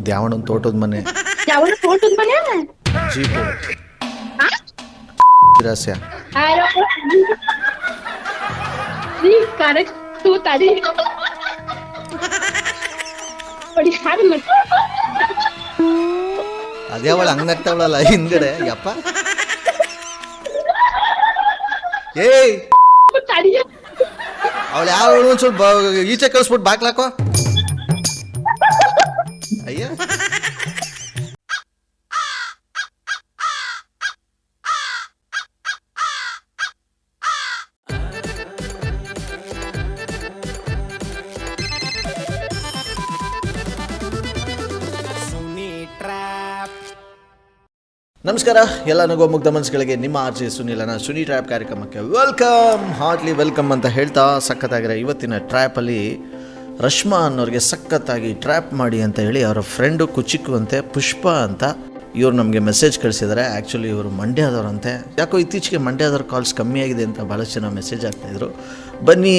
ದ್ಯಾವಣನ್ ತೋಟದ ಮನೆ, ಯಾವ ತೋಟದ ಮನೆ, ಜೀಪು, ರಸ್ಯ. ಕರೆಕ್ಟ್ ತಡಿ ಅದೇ ಅವಳು ಹಂಗಾಗ್ತಾವಳಲ್ಲ ಹಿಂದ್ಗಡೆ. ಯಪ್ಪ ಏಯ್ ಅವಳು ಯಾವ ಒಂದ್ ಸ್ವಲ್ಪ ಈಚೆ ಕಳಿಸ್ಬಿಟ್ಟು ಬಾಕ್ಲಾಕೋ. ಅಯ್ಯ ನಮಸ್ಕಾರ ಎಲ್ಲ ನಗೋ ಮುಗ್ಧ ಮನಸ್ಸುಗಳಿಗೆ ನಿಮ್ಮ ಆರ್ಜೆ ಸುನಿಲನ ಸುನಿ ಟ್ರ್ಯಾಪ್ ಕಾರ್ಯಕ್ರಮಕ್ಕೆ ವೆಲ್ಕಮ್, ಹಾರ್ಟ್ಲಿ ವೆಲ್ಕಮ್ ಅಂತ ಹೇಳ್ತಾ, ಸಖತ್ತಾಗಿರೋ ಇವತ್ತಿನ ಟ್ರ್ಯಾಪಲ್ಲಿ ರಶ್ಮಾ ಅನ್ನೋರಿಗೆ ಸಖತ್ತಾಗಿ ಟ್ರ್ಯಾಪ್ ಮಾಡಿ ಅಂತ ಹೇಳಿ ಅವರ ಫ್ರೆಂಡು ಕುಚಿಕ್ಕುವಂತೆ ಪುಷ್ಪ ಅಂತ ಇವ್ರು ನಮಗೆ ಮೆಸೇಜ್ ಕಳಿಸಿದ್ದಾರೆ. ಆ್ಯಕ್ಚುಲಿ ಇವರು ಮಂಡ್ಯದವ್ರಂತೆ. ಯಾಕೋ ಇತ್ತೀಚೆಗೆ ಮಂಡ್ಯದವ್ರ ಕಾಲ್ಸ್ ಕಮ್ಮಿ ಆಗಿದೆ ಅಂತ ಭಾಳಷ್ಟು ಜನ ಮೆಸೇಜ್ ಆಗ್ತಾಯಿದ್ರು. ಬನ್ನಿ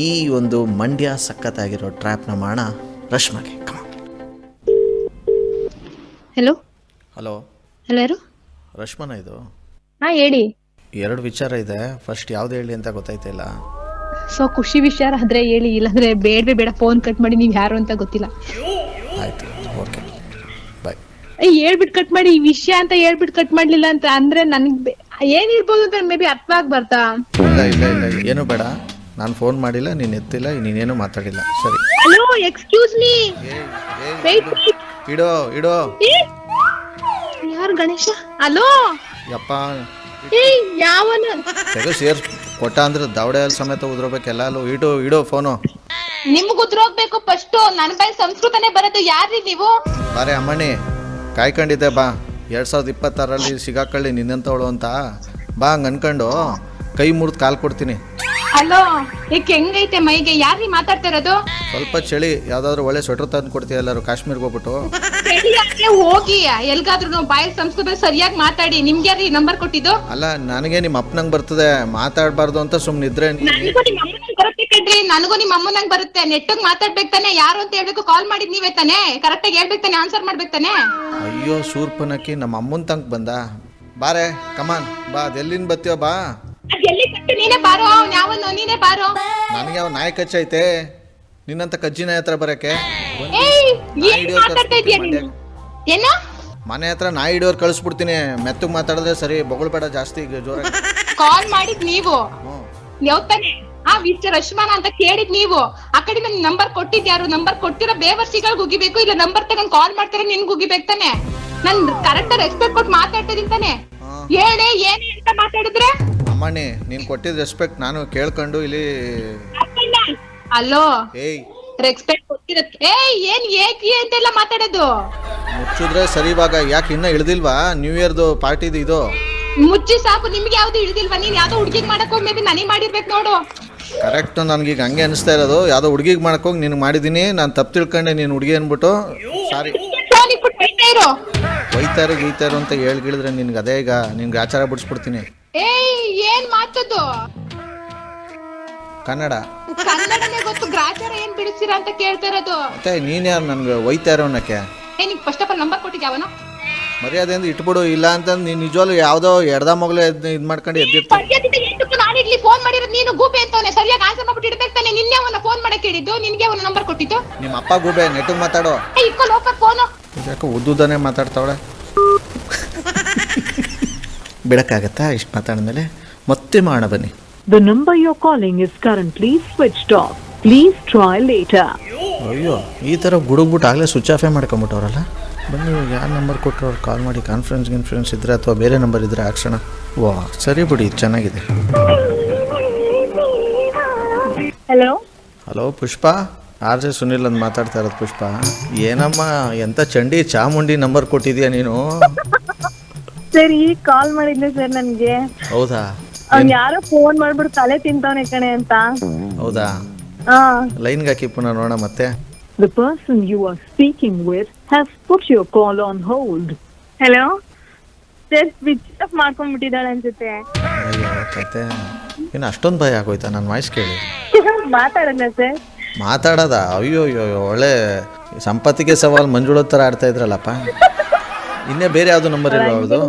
ಈ ಒಂದು ಮಂಡ್ಯ ಸಖತ್ತಾಗಿರೋ ಟ್ರ್ಯಾಪ್ನ ಮಾಡೋಣ ರಶ್ಮಾಗೆ. ಕಮ. ಹಲೋ ಹಲೋ ಹಲೋ, ಯಾರು? ರಶ್ಮನ ಇದು? ಹಾಂ ಹೇಳಿ. ಎರಡು ವಿಚಾರ ಇದೆ, ಫಸ್ಟ್ ಯಾವ್ದು ಹೇಳಿ ಅಂತ ಗೊತ್ತಾಯ್ತಿಲ್ಲ. ಸೊ ಖುಷಿ ವಿಚಾರ ಆದ್ರೆ ಹೇಳಿ, ಇಲ್ಲಾಂದ್ರೆ ಬೇಡ ಫೋನ್ ಕಟ್ ಮಾಡಿ. ನೀವು ಯಾರು ಅಂತ ಗೊತ್ತಿಲ್ಲ. ಆಯ್ತು, ಓಕೆ, ಬಾಯ್. ಹೇಳ್ಬಿಟ್ಟು ಕಟ್ ಮಾಡಿ, ಈ ವಿಷಯ ಅಂತ ಹೇಳ್ಬಿಟ್ಟು ಕಟ್ ಮಾಡ್ಲಿಲ್ಲ ಅಂತ ಅಂದ್ರೆ ನನ್ಗೆ ಏನಿರ್ಬೋದು ಅಂತ ಮೇ ಬಿ ಅರ್ಥ ಆಗ್ಬಾರ್ದಾ? ಇಲ್ಲ ಇಲ್ಲ ಇಲ್ಲ, ಏನು ಬೇಡ. ನಾನು ಫೋನ್ ಮಾಡಿಲ್ಲ, ನೀನು ಎತ್ತಿಲ್ಲ, ನೀನೇನು ಮಾತಾಡಿಲ್ಲ. ಸರಿ. Hello, excuse me. ಇಡೋ ಇಡೋ. ಯಾರು? ಗಣೇಶ? ಹಲೋ ಯಪ್ಪ, ಯಾವನ ತೆಗೆ ಸೇರ್ ಕೊಟ್ಟ ಅಂದ್ರೆ ದವಡೆ ಸಮೇತ ಉದ್ರೋಬೇಕೆಲ್ಲ. ಇಡೋ ಇಡೋ ಫೋನು. ನಿಮ್ಗೆ ಉದ್ರೋಗ್ಬೇಕು ಫಸ್ಟ್. ನನ್ನ ಬಾಯಿ ಸಂಸ್ಕೃತನೇ ಬರೋದು. ಯಾರ್ರಿ ನೀವು? ಬಾರೆ ಅಮ್ಮಣ್ಣಿ, ಕಾಯ್ಕೊಂಡಿದ್ದೆ ಬಾ. 2026ರಲ್ಲಿ ಸಿಗಾಕೊಳ್ಳಿ ನಿನ್ನಂತವಳು ಅಂತ. ಬಾ ಹಂಗೆ ಅನ್ಕೊಂಡು ಕೈ ಮುರಿದು ಕಾಲು ಕೊಡ್ತೀನಿ. ಹಲೋ, ಈಗ ಹೆಂಗೈತೆ ಮೈಗೆ? ಯಾರ್ರಿ ಮಾತಾಡ್ತಾ ಇರೋದು? ಸ್ವಲ್ಪ ಚಳಿ, ಯಾವ್ದಾದ್ರು ಒಳ್ಳೆ ಸ್ವೆಟರ್ ತಂದು ಕೊಡ್ತೀಯ ಎಲ್ಲರೂ ಕಾಶ್ಮೀರ್ಗೆ ಹೋಗ್ಬಿಟ್ಟು. ಹೋಗಿ ಎಲ್ಗಾದ್ರು ಬಾಯಲ್ಲಿ ಸಂಸ್ಕೃತ ಸರಿಯಾಗಿ ಮಾತಾಡಿ. ನಿಮ್ಗೆ ಯಾರು ನಂಬರ್ ಕೊಟ್ಟಿದ್ದು? ಅಲ್ಲ, ನನಗೆ ನಿಮ್ಮ ಅಪ್ಪನಂಗ್ ಬರ್ತದೆ, ಮಾತಾಡಬಾರ್ದು ಅಂತ ಸುಮ್ಮನಿದ್ರೆ. ನನಗೂ ನಿಮ್ಮ ಅಮ್ಮನಂಗ್ ಬರುತ್ತೆ ಕಣ್ರಿ, ನನಗೂ ನಿಮ್ಮ ಅಮ್ಮನಂಗ್ ಬರುತ್ತೆ. ನೆಟ್ಟಿಗೆ ಮಾತಾಡ್ಬೇಕು ತಾನೆ, ಯಾರು ಅಂತ ಹೇಳ್ಬೇಕು. ಕಾಲ್ ಮಾಡಿದ್ ನೀವೇ ತಾನೆ, ಕರೆಕ್ಟಾಗಿ ಹೇಳ್ಬೇಕು ತಾನೆ, ಆನ್ಸರ್ ಮಾಡ್ಬೇಕು ತಾನೆ. ಅಯ್ಯೋ ಸೂರ್ಪನಕ್ಕಿ, ನಮ್ಮ ಅಮ್ಮನ ತಂಕ್ ಬಂದ. ಬಾರೆ ಕಮಾನ್ ಬಾ, ಅದೆಲ್ಲಿಂದ ಬತ್ತೀವ ಬಾ. ಎಲ್ಲಿ ಕಟ್ಟು? ನೀನೇ ಬಾರೋ. ಯಾವನು? ನೀನೇ ಬಾರೋ. ನನಗೆ ಯಾವ ನಾಯಿ ಕಚ್ಚೈತೆ ನಿನ್ನಂತ ಕಜ್ಜಿ ನಾಯಿ ಹತ್ರ ಬರಕ್ಕೆ? ಏನ ಮನೆ ಹತ್ರ ನಾಯಿ ಹಿಡಿಯೋರು ಕಳಿಸ್ಬಿಡ್ತೀನಿ. ಮೆತ್ತಗ್ ಮಾತಾಡಿದ್ರೆ ಸರಿ, ಬೊಗಳ್ಬೇಡ ಜಾಸ್ತಿ ಜೋರಾಗಿ. ಕಾಲ್ ಮಾಡಿದ್ ನೀವು ಯಾವತ್ತಾನೆ? ಆ ವಿಚಾರ ರಶ್ಮಾನ ಅಂತ ಕೇಳಿದ್ ನೀವು. ಆ ಕಡೆ ನನ್ ನಂಬರ್ ಕೊಟ್ಟಿದ್ ಯಾರು? ನಂಬರ್ ಕೊಟ್ಟಿರೋ ಬೇವರ್ಸಿಗಳಿಗೆ ಉಗಿಬೇಕು, ಇಲ್ಲ ನಂಬರ್ ತಗೊಂಡ್ ಕಾಲ್ ಮಾಡ್ತಾರೆ ನಿನ್ಗೆ ಉಗಿಬೇಕು ತಾನೆ. ನನ್ ಕರೆಕ್ಟ್ ರೆಸ್ಪೆಕ್ಟ್ ಕೊಟ್ಟು ಮಾತಾಡ್ತಿದ್ದೀನಿ ತಾನೆ. ಹೇಳಿ ಏನೇ ಅಂತ ಮಾತಾಡಿದ್ರೆ? ಅಮ್ಮಣ್ಣಿ, ನೀನ್ ಕೊಟ್ಟಿದ್ ರೆಸ್ಪೆಕ್ಟ್ ನಾನು ಕೇಳ್ಕೊಂಡು ಇಲ್ಲಿ. ಅಲ್ಲೋ, ಏಯ್ ರೆಸ್ಪೆಕ್ಟ್ ಕೊಟ್ಟಿರತ್ತೆ. ಏನ್ ಏಕಿ ಅಂತೆಲ್ಲ ಮಾತಾಡೋದು? ಮುಚ್ಚಿದ್ರೆ ಸರಿ. ಇವಾಗ ಯಾಕೆ ಇನ್ನ ಇಳ್ದಿಲ್ವಾ ನ್ಯೂ ಇಯರ್ದು ಪಾರ್ಟಿದು ಇದು? ಮುಚ್ಚಿ ಸಾಕು. ನಿಮ್ಗೆ ಯಾವ್ದು ಇಳ್ದಿಲ್ವಾ? ನೀನ್ ಯಾವ್ದೋ ಹುಡ್ಗಿಗ್ ಮಾಡಕ್ ಹೋಗಿ ಮೇ ಬಿ ನನಗೆ ಮಾಡಿರ್ಬೇಕು ನೋಡು. ಕರೆಕ್ಟ್, ನನ್ಗೀಗ ಹಂಗೆ ಅನಿಸ್ತಾ ಇರೋದು. ಯಾವ್ದೋ ಹುಡುಗಿಗೆ ಮಾಡ್ಕೋಗಿ ನಿನ್ಗೆ ಮಾಡಿದೀನಿ. ನಾನು ತಪ್ಪು ತಿಳ್ಕೊಂಡೆ, ನೀನು ಹುಡುಗಿ ಅನ್ಬಿಟ್ಟು. ಸಾರಿ. ಒಯ್ತಾರು ಗೀತಾರು ಅಂತ ಹೇಳ್ಗಿಳಿದ್ರೆ ನಿನ್ಗೆ ಅದೇ ಈಗ ನಿನ್ಗೆ ಆಚಾರ ಬಿಡಿಸ್ಬಿಡ್ತೀನಿ. ಏನ್ ಮಾತದ್ದು? ಕನ್ನಡ ಕನ್ನಡನೇ ಗೊತ್ತು, ಗ್ರಾಚಾರ ಏನ್ ಬಿಡಿಸ್ತೀರಾ ಅಂತ ಕೇಳ್ತಾ ಇರೋದು. ಮತ್ತೆ ನೀನ್ ಯಾರು ನನ್ಗೆ ಒಯ್ತಾರೋ ಅನ್ನಕ್ಕೆ? ನಿಂಗೆ ಫಸ್ಟ್ ಆಫ್ ಆಲ್ ನಂಬರ್ ಕೊಟ್ಟಿದ್ದೆ ಅವನು? ಮರ್ಯಾದೆಯಿಂದ ಇಟ್ಬಿಡು, ಇಲ್ಲ ಅಂತಂದು ನೀನು ನಿಜವಾಗ್ಲೂ ಯಾವುದೋ ಎಡ್ದ ಮಗಳು ಇದು ಮಾಡ್ಕೊಂಡು ಎದ್ದಿರ್ತೀನಿ. ನಾನಿರ್ಲಿ ಫೋನ್ ಮಾಡಿರೋದು ನೀನು ಗೂಬೆ ಅಂತವನೆ, ಸರಿಯಾಗಿ ಆನ್ಸರ್ ಮಾಡ್ಬಿಟ್ಟು ಇಡ್ಬೇಕು ತಾನೆ. ನಿನ್ನೆ ಅವನ ಫೋನ್ ಮಾಡಕ್ಕೆ ಹೇಳಿದ್ದು, ನಿನ್ಗೆ ಅವನ ನಂಬರ್ ಕೊಟ್ಟಿದ್ದು. ನಿಮ್ಮ ಅಪ್ಪ ಗೂಬೆ, ನೆಟ್ಟಿಗೆ ಮಾತಾಡೋ. ಇಕ್ಕೋ ಲೋಕ ಫೋನು. ಯಾಕೆ ಉದ್ದುದಾನೆ ಮಾತಾಡ್ತಾವಳೆ? ಬಿಡಕ್ಕಾಗತ್ತಾ ಇಷ್ಟು ಮಾತಾಡಿದ್ಮೇಲೆ? ಮತ್ತೆ ಮಾಡೋಣ ಬನ್ನಿ. The number you're calling is currently switched off. Please try later. ಅಯ್ಯೋ, ಈ ಥರ ಗುಡುಗ್ಬಿಟ್ಟು ಆಗಲೇ ಸ್ವಿಚ್ ಆಫೇ ಮಾಡ್ಕೊಂಬಿಟ್ಟವ್ರಲ್ಲ. ಬನ್ನಿ, ಇವಾಗ ಯಾರು ನಂಬರ್ ಕೊಟ್ಟರು ಅವ್ರು ಕಾಲ್ ಮಾಡಿ. ಕಾನ್ಫರೆನ್ಸ್ ಇದ್ದರೆ ಅಥವಾ ಬೇರೆ ನಂಬರ್ ಇದ್ದರೆ ಹಾಕ್ಸೋಣ. ವಾ, ಸರಿ ಬಿಡಿ, ಚೆನ್ನಾಗಿದೆ. ಹಲೋ ಹಲೋ ಪುಷ್ಪ, ಆರ್ ಜೆ ಸುನಿಲ್ ಅಂತ ಮಾತಾಡ್ತಾ ಇರೋದು. ಪುಷ್ಪ, ಏನಮ್ಮ ಎಂಥ ಚಂಡಿ ಚಾಮುಂಡಿ ನಂಬರ್ ಕೊಟ್ಟಿದ್ಯಾ ನೀನು? ಸರ್, ಈಗ ಕಾಲ್ ಮಾಡಿದ್ದೆ ಸರ್ ನನ್ಗೆ. ಹೌದಾ? ಅವ್ನ್ ಯಾರೋ ಫೋನ್ ಮಾಡ್ಬಿಟ್ಟು ತಲೆ ತಿಂತವನೆ ಕಣೆ ಅಂತ. ಹೌದಾ? ಲೈನ್ಗೆ ಹಾಕಿ ಪುನಃ ನೋಡ ಮತ್ತೆ. The person you are speaking with has put your call on hold. Hello sir, switch off ಮಾಡ್ಕೊಂಡ್ಬಿಟ್ಟಿದ್ದಾಳೆ ಅನ್ಸುತ್ತೆ. ಅಯ್ಯೋ ಕತೆ, ಇನ್ನು ಅಷ್ಟೊಂದು ಭಯ ಆಗೋಯ್ತಾ ನನ್ನ ವಾಯ್ಸ್ ಕೇಳಿ? ಮಾತಾಡೋಣ ಸರ್? ಮಾತಾಡೋದ? ಅಯ್ಯೋ ಅಯ್ಯೋ, ಒಳ್ಳೆ ಸಂಪತ್ತಿಗೆ ಸವಾಲ್ ಮಂಜುಳ ಥರ ಆಡ್ತಾ ಇದ್ರಲ್ಲಪ್ಪ. ಇನ್ನೇ ಬೇರೆ ಯಾವುದು ನಂಬರ್ ಇಲ್ವಾ ಅವ್ರದ್ದು?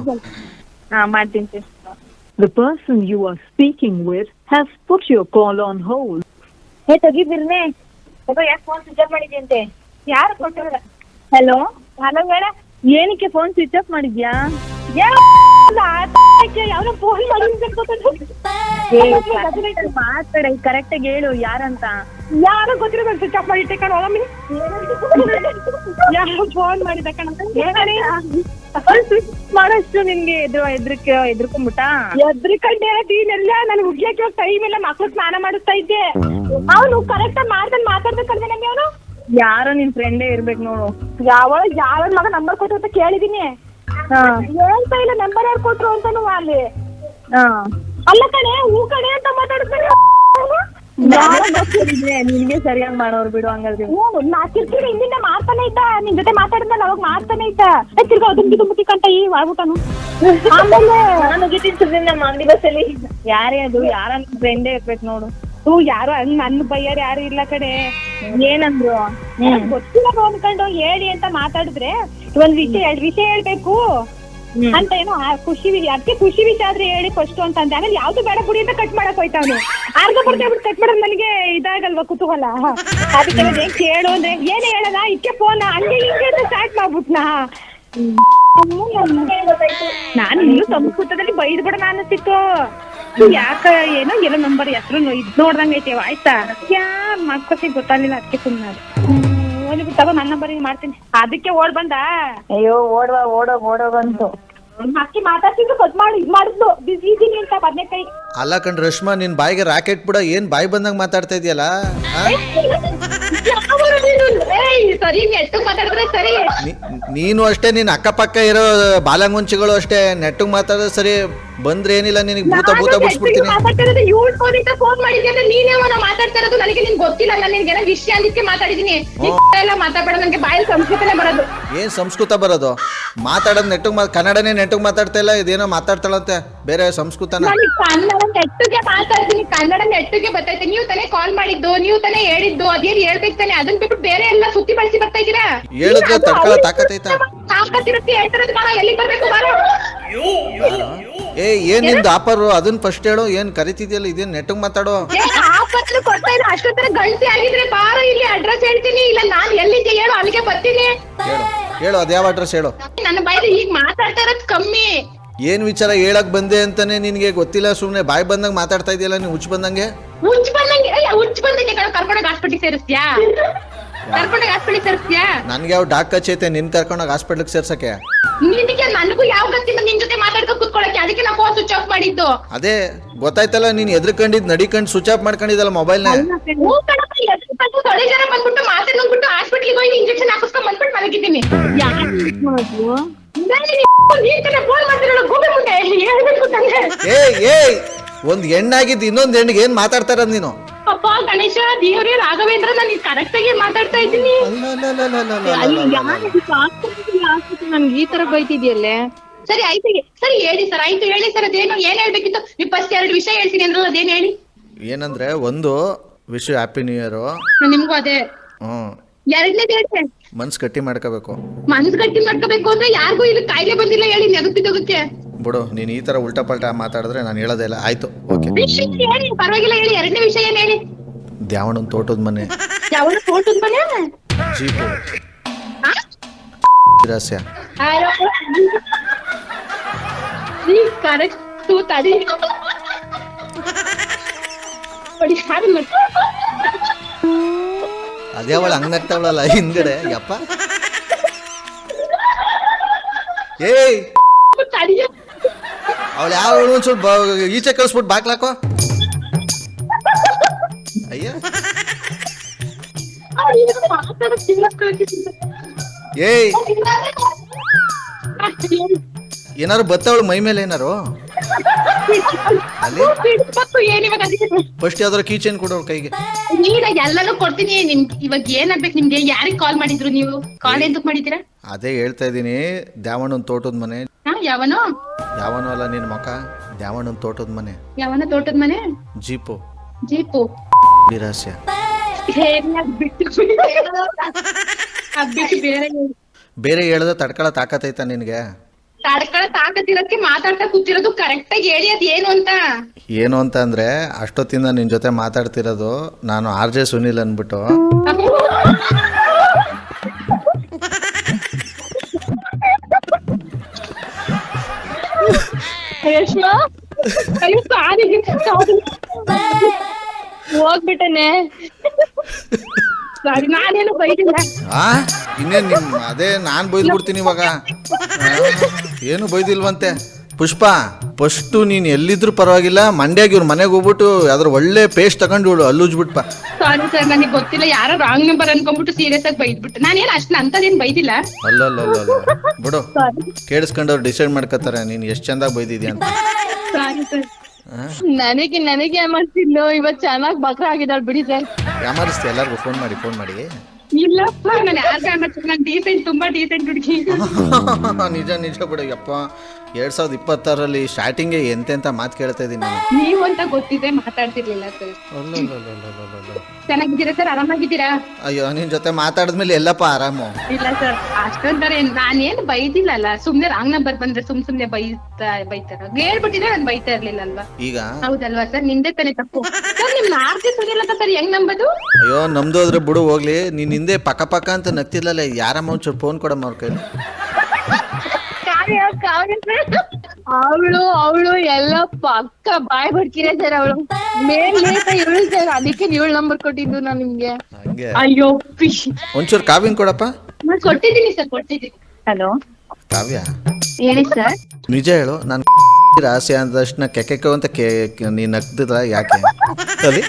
ಹಾ ಮಾಡ್ತೀನಿ sir. The person you are speaking with has put your call on hold. ಹೇ ತೆಗಿದಿರ್ನೆ ಯಾಕೆ ಫೋನ್ ಸ್ವಿಚ್ ಆಫ್ ಮಾಡಿದ್ಯಂತೆ? ಯಾರು ಕೊಟ್ಟಿರ? ಹಲೋ ಹಲೋ ಹೇಳ. ಏನಕ್ಕೆ ಫೋನ್ ಸ್ವಿಚ್ ಆಫ್ ಮಾಡಿದ್ಯಾ? ಯಾರೋ ಫೋನ್ ಮಾತಾಡ ಕರೆಕ್ಟ್ ಆಗಿ ಹೇಳು ಯಾರಂತ. ಯಾರು ಗೊತ್ತಿರೋ ಸ್ವಿಚ್ ಆಫ್ ಮಾಡಿಟ್ಟೆ ಕಣ. ಯಾರು ಫೋನ್ ಮಾಡಿದ ಕಣ. ಸ್ವಿಚ್ ಮಾಡೋಷ್ಟು ನಿನ್ಗೆ ಎದ್ರಕೊಂಡ್ಬಿಟ್ಟ? ಎದ್ರಿಕಂಡೆ ನೀನೆಲ್ಲ ನನ್ ಹುಡ್ಗಿಯಕ್ಕೆ ಟೈಮ್ ಎಲ್ಲ ಮಕ್ಳು ಸ್ನಾನ ಮಾಡಿಸ್ತಾ ಇದ್ದೆ. ಅವನು ಕರೆಕ್ಟ್ ಆಗಿ ಮಾಡ್ದಂಗ್ ಮಾತಾಡ್ಬೇಕಂದ್ರೆ ನಮ್ಗೆ ಅವನು ಯಾರೋ ನಿನ್ ಫ್ರೆಂಡೇ ಇರ್ಬೇಕು ನೋಡು. ಯಾವ ಮಗ ನಂಬರ್ ಕೊಟ್ಟು ಅಂತ ಕೇಳಿದೀನಿ. ಹೇಳ್ತಾ ಇಲ್ಲ ನಂಬರ್ ಯಾರು ಕೊಟ್ರು ಅಂತಾನು ಅಲ್ಲಿ. ಅಲ್ಲ ಕಣೆ ಹೂ ಕಣೆ ಅಂತ ಮಾತಾಡ್ತಾರೆ. ನಿನ್ಗೆ ಸರಿಯಾಗಿ ಮಾಡೋರು ಬಿಡು ಹಂಗಾದ್ರೆ. ನಾ ಕಿರ್ಕಿರಿ ಹಿಂದಿಂದ ಮಾಡ್ತಾನೆ ಇದ್ದ. ನಿನ್ ಜೊತೆ ಮಾತಾಡಿದ್ಮೇಲೆ ಅವಾಗ ಮಾಡ್ತಾನೆ ಇದ್ದ. ತಿರ್ಗಾ ದುಂಬಿ ಕಂಟ ಈ ಆಗ್ಬಿಟ್ಟನು. ಆಮೇಲೆ ನಾನು ಹೋಗಿದ್ದೀನಿ ನಮ್ಮ ಅಂಗಡಿ ಬಸ್ಸಲ್ಲಿ. ಯಾರೇ ಅದು ಯಾರ ಫ್ರೆಂಡೇ ಇರ್ಬೇಕು ನೋಡು. ಯಾರು ಹಂಗ್ ನನ್ನ ಬೈಯಾರ ಯಾರು ಇಲ್ಲ ಕಡೆ. ಏನಂದ್ರು ಗೊತ್ತಿಲ್ಲ ಅನ್ಕೊಂಡು ಹೇಳಿ ಅಂತ ಮಾತಾಡಿದ್ರೆ ಒಂದ್ ವಿಷಯ ಹೇಳ್ಬೇಕು ಅಂತ ಏನೋ ಖುಷಿ ಅದಕ್ಕೆ ಖುಷಿ ವಿಷಯ ಆದ್ರೆ ಹೇಳಿ ಫಸ್ಟ್ ಅಂತ ಅಂದೆ. ಆಮೇಲೆ ಯಾವ್ದು ಬೇಡ ಬಿಡಿ ಅಂತ ಕಟ್ ಮಾಡಕ್ ಹೋಯ್ತಾವ್ನು. ಅರ್ಧ ಬಿಟ್ಟು ಕಟ್ ಮಾಡೋದು ನನಗೆ ಇದಾಗಲ್ವಾ ಕುತೂಹಲ. ಅದಕ್ಕೆ ಕೇಳು ಅಂದ್ರೆ ಏನೇ ಹೇಳಲ್ಲ ಇದಕ್ಕೆ ಫೋನ್ ಹಂಗೆ ಹಿಂಗೆ ಅಂತ ಸ್ಟಾರ್ಟ್ ಮಾಡ್ಬಿಟ್ನಾ. ನಾನು ಇನ್ನೂ ಸಂಸ್ಕೃತದಲ್ಲಿ ಬೈದ್ ಬಿಡೋಣ ಅನ್ನಿಸ್ತಿತ್ತು. ಯಾಕ ಏನೋ ಏನೋ ನಂಬರ್ ಹೆಸರು ಇದ್ ನೋಡ್ದಂಗ ಐತೆ ಆಯ್ತಾ. ಯಾರ್ ಮಕ್ಕಳಿಗೆ ಗೊತ್ತಾಗ್ಲಿಲ್ಲ ಅದಕ್ಕೆ ಸುಮ್ಮನೆ ಓದಿ ತಗೋ ನನ್ನ ನಂಬರಿಗೆ ಮಾಡ್ತೀನಿ. ಅದಕ್ಕೆ ಓಡ್ ಬಂದ. ಅಯ್ಯೋ ಓಡೋಗಂತು ಅಕ್ಕಿ ಮಾತಾಡ್ತಿದ್ರು ಕಟ್ ಮಾಡಿ ಇದ್ ಮಾಡಿದ್ಲು ಬಿಸಿ ಇದೀನಿ ಅಂತ ಬದ್ನೆಕಾಯಿ. ಅಲ್ಲ ಕಣ್ ರಶ್ಮಾ, ನಿನ್ ಬಾಯಿಗೆ ರಾಕೆಟ್ ಬಿಡ ಏನ್ ಬಾಯಿ ಬಂದಂಗ ಮಾತಾಡ್ತಾ ಇದೆಯಲ್ಲ. ಸರಿ ಮಾತಾಡಿದ್ರೆ ಸರಿ. ನೀನು ಅಷ್ಟೇ, ನಿನ್ ಅಕ್ಕಪಕ್ಕ ಇರೋ ಬಾಲಂಗುಂಚಿಗಳು ಅಷ್ಟೇ ನೆಟ್ಟಗ್ ಮಾತಾಡೋ ಸರಿ. ಬಂದ್ರೆ ಏನಿಲ್ಲ ನಿನಗೆ ಭೂತ ಬಿಡಿಸ್ಬಿಡ್ತೀನಿ. ಫೋನ್ ಮಾಡಿದ್ದೆ ಅಂದ್ರೆ ನೀನೇ ಮಾತಾಡ್ತಾ ಇರೋದು ನನಗೆ ನಿನ್ ಗೊತ್ತಿಲ್ಲ. ನಾನು ನಿನ್ಗೆ ಏನೋ ವಿಷಯ ಅದಕ್ಕೆ ಮಾತಾಡಿದೀನಿ. ಎಲ್ಲ ಮಾತಾಡೋದು ನನಗೆ ಬಾಯಲ್ಲಿ ಸಂಸ್ಕೃತನೇ ಬರೋದು. ಏನ್ ಸಂಸ್ಕೃತ ಬರೋದು? ಮಾತಾಡೋದು ನೆಟ್ಟಗ್ ಕನ್ನಡನೇ ನೆಟ್ಟಗ್ ಮಾತಾಡ್ತಾ ಇಲ್ಲ, ಇದೇನೋ ಮಾತಾಡ್ತಾಳಂತೆ ಬೇರೆ ಸಂಸ್ಕೃತನ. ಕನ್ನಡ ನೆಟ್ಟಿಗೆ ಮಾತಾಡ್ತೀನಿ, ಕನ್ನಡ ನೆಟ್ಟಿಗೆ ಬರ್ತೈತೆ. ನೀವು ತಾನೇ ಕಾಲ್ ಮಾಡಿದ್ದು, ನೀವು ತಾನೇ ಹೇಳಿದ್ದು, ಅದೇನ್ ಹೇಳ್ಬೇಕು ತಾನೆ. ಅದನ್ನ ಬಿಟ್ಟು ಬೇರೆ ಎಲ್ಲ ಸುತ್ತಿ ಬಳಸಿ ಬರ್ತಾ ಇದೀರಾ. ಹೇಳಿದ್ರೆ ತಡ್ಕೊಳ್ಳೋ ತಾಕತ್ತೈತಾ? ತಾಕತ್ತಿರುತ್ತೆ ಹೇಳ್ತಿರೋದು ಬಾ. ಎಲ್ಲಿ ಬರ್ಬೇಕು ಬಾರೋ. ಏನ್ ನಿಮ್ದು ಆಫರ್ ಅದನ್ನ ಫಸ್ಟ್ ಹೇಳು. ಏನ್ ಕರಿತಿದ್ಯಲ್ಲ ಇದೇನ್ ನೆಟ್ಟಗ್ ಮಾತಾಡೋ. ಆಫರ್ ಕೊಡ್ತಾ ಇಲ್ಲ. ಅಷ್ಟೊತ್ತರ ಗಂಟೆ ಆಗಿದ್ರೆ ಬಾರೋ, ಇಲ್ಲಿ ಅಡ್ರೆಸ್ ಹೇಳ್ತೀನಿ. ಇಲ್ಲ ನಾನ್ ಎಲ್ಲಿದ್ದೆ ಹೇಳು, ಅಲ್ಲಿಗೆ ಬರ್ತೀನಿ. ಹೇಳು ಅದ್ಯಾವ ಅಡ್ರೆಸ್ ಹೇಳು. ನನ್ನ ಬಾಯಲ್ಲಿ ಈಗ ಮಾತಾಡ್ತಾ ಇರೋದು ಕಮ್ಮಿ. ಏನ್ ವಿಚಾರ ಹೇಳಕ್ ಬಂದೆ ಅಂತಾನೆ ನಿನ್ಗೆ ಗೊತ್ತಿಲ್ಲ. ಸುಮ್ನೆ ಬಾಯ್ ಬಂದಂಗ ಮಾತಾಡ್ತಾ ಇದೆಯಲ್ಲ ನೀ. ಹುಚ್ಚ ಬಂದಂಗೆ ಕರ್ಕೊಂಡೋಗಿ ಹಾಸ್ಪಿಟ್ಲಿಗೆ ಸೇರಿಸ್ತೀಯಾ? ಕರ್ಕೊಂಡೋಗಿ ಹಾಸ್ಪಿಟ್ಲಿಗೆ ಸೇರಿಸ್ತೀಯಾ? ನನ್ಗೆ ಯಾವ ಡಾಕ್ ಕಚ್ಚೈತೆ ನಿನ್ ಕರ್ಕೊಂಡೋಗಿ ಹಾಸ್ಪಿಟ್ಲಿಗೆ ಸೇರ್ಸಕ್ಕೆ? ನಿನಗೆ ನನಗೂ ಯಾವ ಗೊತ್ತಿಲ್ಲ ನಿನ್ ಜೊತೆ ಮಾತಾಡ್ಕೊಂಡು ಕೂತ್ಕೊಳ್ಳಕ್ಕೆ. ಅದಕ್ಕೆ ನಾ ಫೋನ್ ಸ್ವಿಚ್ ಆಫ್ ಮಾಡಿದ್ದು. ಅದೇ ಗೊತ್ತಾಯ್ತಲ್ಲ, ನೀನ್ ಎದ್ರಕೊಂಡಿದ್ ನಡಿಕಂಡ್ ಸ್ವಿಚ್ ಆಫ್ ಮಾಡ್ಕೊಂಡಿದ್ದಲ್ಲ ಮೊಬೈಲ್ ನ. ತೊಡೆ ಜನ ಬಂದ್ಬಿಟ್ಟು ಮಾತಾಡ್ಬಿಟ್ಟು ಹಾಸ್ಪಿಟ್ಲಿಗೆ ಹೋಗಿ ಇಂಜೆಕ್ಷನ್ ಹಾಕಿಸ್ಕೊಂಡ್ ಬಂದ್ಬಿಟ್ಟು ಮಲಗಿದ್ದೀನಿ. ಒಂದ್ ಹೆಣ್ಣಾಗಿದ್ದು ಇನ್ನೊಂದ್ ಹೆಣ್ಣಿಗೆ ಏನ್ ಮಾತಾಡ್ತಾರ ನೀನು? ಅಪ್ಪ ಗಣೇಶ ದೇವ್ರೇ ರಾಘವೇಂದ್ರ, ನಾನು ಕರೆಕ್ಟ್ ಆಗಿ ಮಾತಾಡ್ತಾ ಇದ್ದೀನಿ. ನನ್ಗೆ ಈ ತರ ಬೈತಿದ್ಯಲ್ಲೇ. ಸರಿ ಆಯ್ತು, ಸರಿ ಹೇಳಿ ಸರ್. ಆಯ್ತು ಹೇಳಿ ಸರ್. ಅದೇನು ಏನ್ ಹೇಳ್ಬೇಕಿತ್ತು? ನೀವು ಫಸ್ಟ್ 2 ವಿಷಯ ಹೇಳ್ತೀನಿ ಅಂದ್ರಲ್ಲ, ಅದೇನ್ ಹೇಳಿ. ಏನಂದ್ರೆ ಒಂದು ವಿಶ್ ಹ್ಯಾಪಿ ನ್ಯೂ ಇಯರ್. ನಿಮ್ಗೂ ಅದೇ. ಎರಡನೇದು ಹೇಳ್ತೆ ಮನ್ಸ್ ಗಟ್ಟಿ ಮಾಡ್ಕೋಬೇಕು. ಮನ್ಸ್ ಗಟ್ಟಿ ಮಾಡ್ಕೋಬೇಕು ಅಂದ್ರೆ ಯಾರಿಗೂ ಇದು ಕಾಯಿಲೆ ಬಂದಿಲ್ಲ ಹೇಳಿ. ನೆಗತ್ತಿದೋಗಕ್ಕೆ ಬಿಡು, ನೀನ್ ಈ ತರ ಉಲ್ಟಾ ಪಲ್ಟಾ ಮಾತಾಡಿದ್ರೆ ನಾನು ಹೇಳೋದೇ ಇಲ್ಲ. ಆಯ್ತು ಓಕೆ ಹೇಳಿ, ಪರವಾಗಿಲ್ಲ ಹೇಳಿ. ಎರಡನೇ ವಿಷಯ ಏನ್ ಹೇಳಿ? ದ್ಯಾವಣನ್ ತೋಟದ ಮನೆ. ಯಾವ ತೋಟದ ಮನೆ? ಜೀಪು ರಹಸ್ಯ. ಕರೆಕ್ಟ್ ತಡಿ. ಅದ್ಯಾವಳ ಹಂಗ್ ನಗ್ತಾವಳಲ್ಲ ಹಿಂದ್ಗಡೆ. ಯಪ್ಪ ಏಯ್ ಅವಳು ಯಾವ ಒಂದ್ ಸ್ವಲ್ಪ ಈಚೆ ಕಳಿಸ್ಬಿಟ್ಟು ಬಾಕ್ಲಾಕೋ. ಅಯ್ಯ ಏಯ್ ಏನಾರು ಬತ್ತವಳು ಮೈ ಮೇಲೆ ಏನಾರು ಅಲ್ಲಿ ಫಸ್ಟ್ ಯಾವ್ದಾರು ಕೀ ಚೈನ್ ಕೊಡೋರು ಕೈಗೆ. ಎಲ್ಲಾನು ಕೊಡ್ತೀನಿ. ಇವಾಗ ಏನಾಗ್ಬೇಕು ನಿಮ್ಗೆ? ಯಾರಿಗ್ ಕಾಲ್ ಮಾಡಿದ್ರು ನೀವು? ಕಾಲ್ ಎಂತಕ್ ಮಾಡಿದ್ದೀರಾ? ಅದೇ ಹೇಳ್ತಾ ಇದೀನಿ. ದ್ಯಾವಣ್ಣನ್ ತೋಟದ ಮನೆ. ಯಾವನೋ ಯಾವನೋ ಅಲ್ಲ ನಿನ್ ಮಕ. ದ್ಯಾವಣ್ಣನ್ ತೋಟದ ಮನೆ. ಯಾವನ ತೋಟದ ಮನೆ? ಜೀಪು ಜೀಪು ರಹಸ್ಯ. ಬಿಟ್ಟು ಅದ್ಬಿಟ್ಟು ಬೇರೆ ಬೇರೆ ಹೇಳ್ದೆ ತಡ್ಕೊಳ ತಾಕತ್ತೈತ ನಿನಗೆ? ತಡ್ಕೊಳ ತಾಕತ್ತಿರೋದಕ್ಕೆ ಮಾತಾಡ್ತಾ ಕೂತಿರೋದು ಕರೆಕ್ಟ್ ಆಗಿ ಹೇಳಿ ಅದ್ ಏನು ಅಂತ. ಏನು ಅಂತ ಅಂದರೆ ಅಷ್ಟೊತ್ತಿಂದ ನಿನ್ನ ಜೊತೆ ಮಾತಾಡ್ತಿರೋದು ನಾನು ಆರ್ ಜೆ ಸುನಿಲ್ ಅಂದ್ಬಿಟ್ಟು. ರೇಷ್ಮಾ ಅಯ್ಯೋ ಸಾರಿ ಹೋಗ್ಬಿಟ್ಟನೆ. ಸಾರಿ ನಾನೇನು ಬೈದಿಲ್ಲ. ಇನ್ನೇನು ನಿಮ್ಮ ಅದೇ ನಾನು ಬೈದ್ಬಿಡ್ತೀನಿ ಇವಾಗ. ಏನು ಬೈದಿಲ್ವಂತೆ ಪುಷ್ಪ. ಫಸ್ಟು ನೀನು ಎಲ್ಲಿದ್ರು ಪರವಾಗಿಲ್ಲ, ಮಂಡ್ಯಾಗ ಇವ್ರ ಮನೆಗೆ ಹೋಗ್ಬಿಟ್ಟು ಯಾವ್ದಾರು ಒಳ್ಳೆ ಪೇಸ್ಟ್ ತಗೊಂಡು ಬಿಡು, ಅಲ್ಲುಜ್ಬಿಟ್ಪ. ಸಾರಿ ಸರ್, ನನಗೆ ಗೊತ್ತಿಲ್ಲ, ಯಾರೋ ರಾಂಗ್ ನಂಬರ್ ಅನ್ಕೊಂಡ್ಬಿಟ್ಟು ಸೀರಿಯಸ್ ಆಗಿ ಬೈದ್ಬಿಟ್ಟು. ನಾನೇನು ಅಷ್ಟು ಅಂತದೇನು ಬೈದಿಲ್ಲ. ಅಲ್ಲ ಬಿಡು, ಕೇಳಿಸ್ಕೊಂಡವ್ರು ಡಿಸೈಡ್ ಮಾಡ್ಕೋತಾರೆ ನೀನು ಎಷ್ಟು ಚಂದಾಗಿ ಬೈದಿದ್ಯಾ ಅಂತ. Sorry sir. ನನಗೆ ಮಾಡ್ತಿದ್ಲು, ಇವತ್ ಚೆನ್ನಾಗ್ ಬಕ್ರ ಆಗಿದ್ದಾಳೆ ಬಿಡಿ ಸರ್. ಯಾಮಾರಿಸ್ತಿ ಎಲ್ಲರಿಗೂ ಫೋನ್ ಮಾಡಿ. ಇಲ್ಲಪ್ಪ, ನಾನು ಯಾರು ಮಾಡ್ತೀನಿ, ನಾನು ಡೀಸೆಂಟ್, ತುಂಬಾ ಡೀಸೆಂಟ್ ಹುಡುಗಿ. ನಿಜ ಬಿಡು ಯಪ್ಪ. 2026ರಲ್ಲಿ ಸ್ಟಾರ್ಟಿಂಗೇ ಎಂತೆಂತ ಮಾತು ಕೇಳ್ತಾ ಇದ್ದೀನಿ ನಾನು. ನೀವು ಅಂತ ಗೊತ್ತಿದೆ ಮಾತಾಡ್ತಿರ್ಲಿಲ್ಲ ಸರ್. ಚೆನ್ನಾಗಿದ್ದೀರಾ ಸರ್? ಆರಾಮಾಗಿದ್ದೀರಾ? ಅಯ್ಯೋ, ನಿನ್ ಜೊತೆ ಮಾತಾಡಿದ್ಮೇಲೆ ಎಲ್ಲಪ್ಪ ಆರಾಮು. ಇಲ್ಲ ಸರ್, ಅಷ್ಟೊಂದರೆ ನಾನೇನು ಬೈದಿಲ್ಲಲ್ಲ. ಸುಮ್ನೆ ರಾಂಗ್ ನಂಬರ್ ಬಂದ್ರೆ ಸುಮ್ನೆ ಬೈತಾರ ಹೇಳ್ಬಿಟ್ಟಿದ್ರೆ ನಾನು ಬೈತಾ ಇರ್ಲಿಲ್ಲ ಅಲ್ವಾ? ಈಗ ಹೌದಲ್ವಾ ಸರ್? ನಿಂದೆ ತಾನೇ ತಪ್ಪು ಸರ್. ನಿಮ್ ಆರ್ತಿ ಸುನಿಲ್ಲ ಸರ್, ಹೆಂಗ್ ನಂಬದು? ಅಯ್ಯೋ, ನಮ್ದು ಹೋದ್ರೆ ಬಿಡು ಹೋಗ್ಲಿ. ನೀನ್ ಹಿಂದೆ ಪಕ್ಕ ಅಂತ ನಗ್ತಿರ್ಲಲ್ಲ, ಯಾರಮ್ಮ ಒಂಚೂರು ಫೋನ್ ಕೊಡಮ್ಮ ಅವ್ರ ಕೈಲಿ. ಅವಳು ಎಲ್ಲ ಪಕ್ಕ ಬಾಯ್ ಬಡ್ಕಿರ ಸರ್. ಅವಳು ಇವಳು ಸರ್, ಅದಕ್ಕೆ 7 ನಂಬರ್ ಕೊಟ್ಟಿದ್ದು ನಾನು ನಿಮ್ಗೆ. ಹಂಗೆ ಅಯ್ಯೋ ಪಿಶ್. ಒಂಚೂರು ಕಾವ್ಯನ್ ಕೊಡಪ್ಪ. ನಾನು ಕೊಟ್ಟಿದ್ದೀನಿ ಸರ್, ಕೊಟ್ಟಿದ್ದೀನಿ. ಹಲೋ, ಕಾವ್ಯ ಹೇಳಿ ಸರ್. ನಿಜ ಹೇಳು, ನಾನು ಆಸೆ ಅಂದ ತಕ್ಷಣ ಕೆಕ್ಕೆ ಅಂತ ನೀನ್ ನಗ್ದಿಲ್ಲ ಯಾಕೆ? ಅಲ್ಲಿ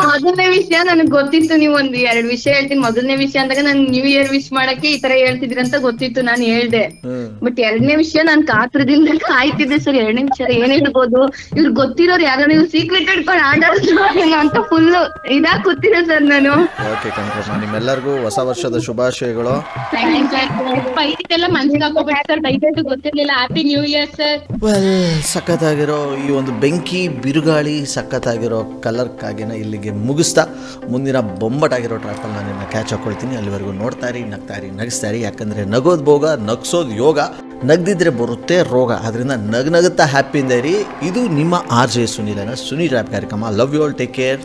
ಮೊದಲನೇ ವಿಷಯ ನನಗೆ ಗೊತ್ತಿತ್ತು. ನೀವು ಒಂದ್ 2 ವಿಷಯ ಹೇಳ್ತೀನಿ. ಮೊದಲನೇ ವಿಷಯ ಅಂದಾಗ ನಾನು ನ್ಯೂ ಇಯರ್ ವಿಶ್ ಮಾಡಕ್ಕೆ ಈ ತರ ಹೇಳ್ತಿದ್ರಿ ಅಂತ ಗೊತ್ತಿತ್ತು, ನಾನು ಹೇಳ್ದೆ. ಬಟ್ 2ನೇ ವಿಷಯ ನಾನು ಕಾತ್ರದಿಂದ ಕಾಯ್ತಿದ್ದೆ ಸರ್. 2ನೇ ವಿಷಯ ಏನ್ ಹೇಳ್ಬೋದು, ಇವ್ರು ಗೊತ್ತಿರೋರು ಯಾರು, ನೀವು ಸೀಕ್ರೆಟ್ ಇಟ್ಕೊಂಡು ಆಡೋದು ಅಂತ ಫುಲ್ ಇದಾಗ್ ಕೂತಿದ್ದೆ ಸರ್ ನಾನು. ಓಕೆ ಕಣ್ರಮ್ಮ, ನಿಮ್ಮೆಲ್ಲರಿಗೂ ಹೊಸ ವರ್ಷದ ಶುಭಾಶಯಗಳು. ಇದೆಲ್ಲ ಮನ್ಸಿಗೆ ಹಾಕೋಬೇಡಿ ಸರ್, ದಯವಿಟ್ಟು ಗೊತ್ತಿರ್ಲಿಲ್ಲ. Happy new year sir. ಸಖತ್ತಾಗಿರೋ ಈ ಒಂದು ಬೆಂಕಿ ಬಿರುಗಾಳಿ ಸಖತ್ತಾಗಿರೋ ಕಲರ್ಕಾಗಿನ ಇಲ್ಲಿಗೆ ಮುಗಿಸ್ತಾ ಮುಂದಿನ ಬೊಂಬಟಾಗಿರೋ ಟ್ರ್ಯಾಪಲ್ಲಿ ನಾನು ನಿನ್ನ ಕ್ಯಾಚ್ ಹಾಕೊಳ್ತೀನಿ. ಅಲ್ಲಿವರೆಗೂ ನೋಡ್ತಾರಿ, ನಗಿಸ್ತಾರಿ. ಯಾಕಂದರೆ ನಗೋದು ಭೋಗ, ನಗ್ಸೋದು ಯೋಗ, ನಗ್ದಿದ್ರೆ ಬರುತ್ತೆ ರೋಗ. ಅದರಿಂದ ನಗುತ್ತಾ ಹ್ಯಾಪಿಯಿಂದ ಇರಿ. ಇದು ನಿಮ್ಮ ಆರ್ ಜೆ ಸುನಿಲನ ಸುನಿ ಟ್ರ್ಯಾಪ್ ಕಾರ್ಯಕ್ರಮ. Love you all, take care,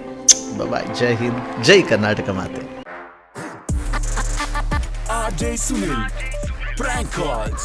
bye. Jai Hind, Jai Karnataka ಮಾತೆ. RJ Sunil, prank calls.